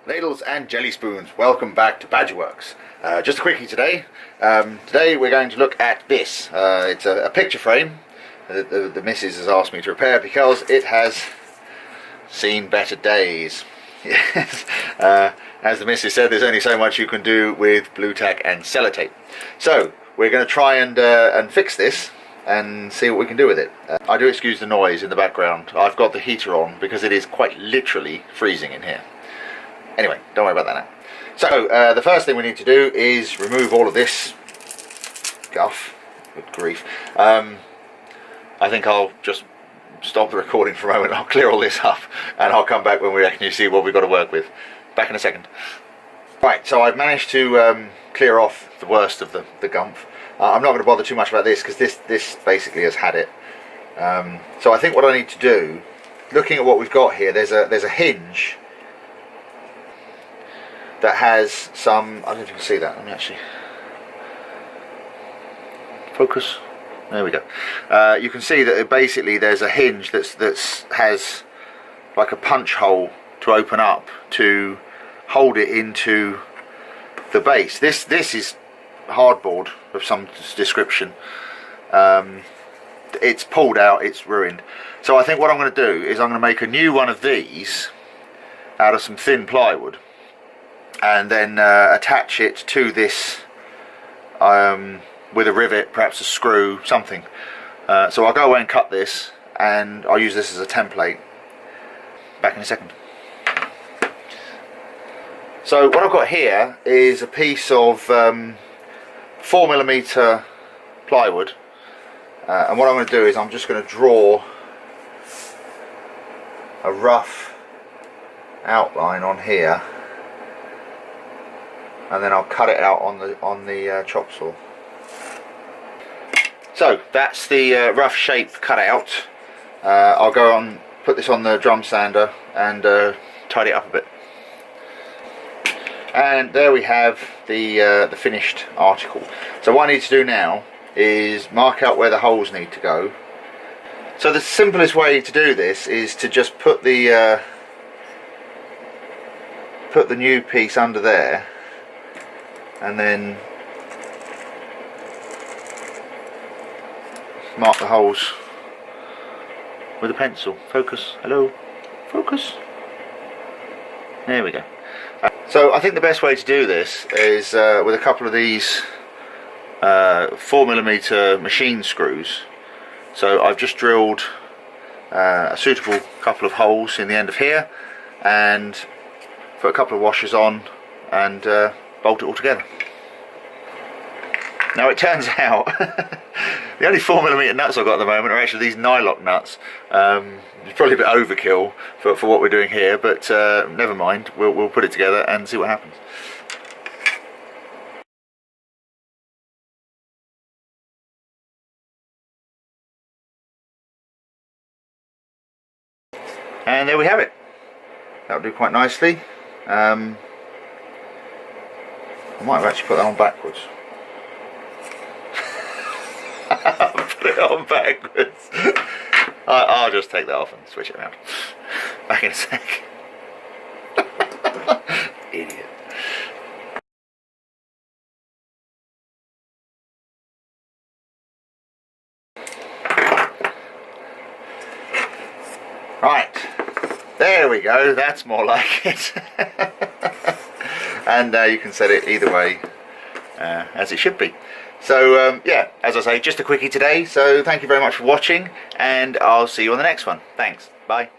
Ladles and jelly spoons, welcome back to Badgerworks. Just a quickie today. Today we're going to look at this. It's a picture frame that the missus has asked me to repair because it has seen better days. Yes. As the missus said, there's only so much you can do with blue tack and sellotape. So we're going to try and fix this and see what we can do with it. I do excuse the noise in the background. I've got the heater on because it is quite literally freezing in here. Anyway, don't worry about that now. So the first thing we need to do is remove all of this guff. Good grief. I think I'll just stop the recording for a moment. I'll clear all this up and I'll come back when we actually see what we've got to work with. Back in a second. Right, so I've managed to clear off the worst of the gumph. I'm not going to bother too much about this because this basically has had it. So I think what I need to do, looking at what we've got here, there's a hinge that has some, I don't know if you can see that, let me actually focus, there we go. You can see that basically there's a hinge that has like a punch hole to open up to hold it into the base. This is hardboard of some description. It's pulled out, it's ruined. So I think what I'm going to do is I'm going to make a new one of these out of some thin plywood and then attach it to this with a rivet, perhaps a screw, something. So I'll go away and cut this and I'll use this as a template. Back in a second. So what I've got here is a piece of 4mm plywood, and what I'm going to do is I'm just going to draw a rough outline on here, and then I'll cut it out on the chop saw. So that's the rough shape cut out. I'll go on, put this on the drum sander and tidy it up a bit. And there we have the finished article. So what I need to do now is mark out where the holes need to go. So the simplest way to do this is to just put the new piece under there, and then mark the holes with a pencil. Focus, hello, focus. There we go. So I think the best way to do this is with a couple of these 4mm machine screws. So I've just drilled a suitable couple of holes in the end of here and put a couple of washers on and bolt it all together. Now it turns out the only 4mm nuts I've got at the moment are actually these nylock nuts. It's probably a bit overkill for what we're doing here, but never mind, we'll put it together and see what happens. And there we have it. That'll do quite nicely. I might have actually put that on backwards. Put it on backwards. I'll just take that off and switch it around. Back in a sec. Idiot. Right, there we go, that's more like it. And you can set it either way as it should be. So yeah, as I say, just a quickie today. So thank you very much for watching, and I'll see you on the next one. Thanks, bye.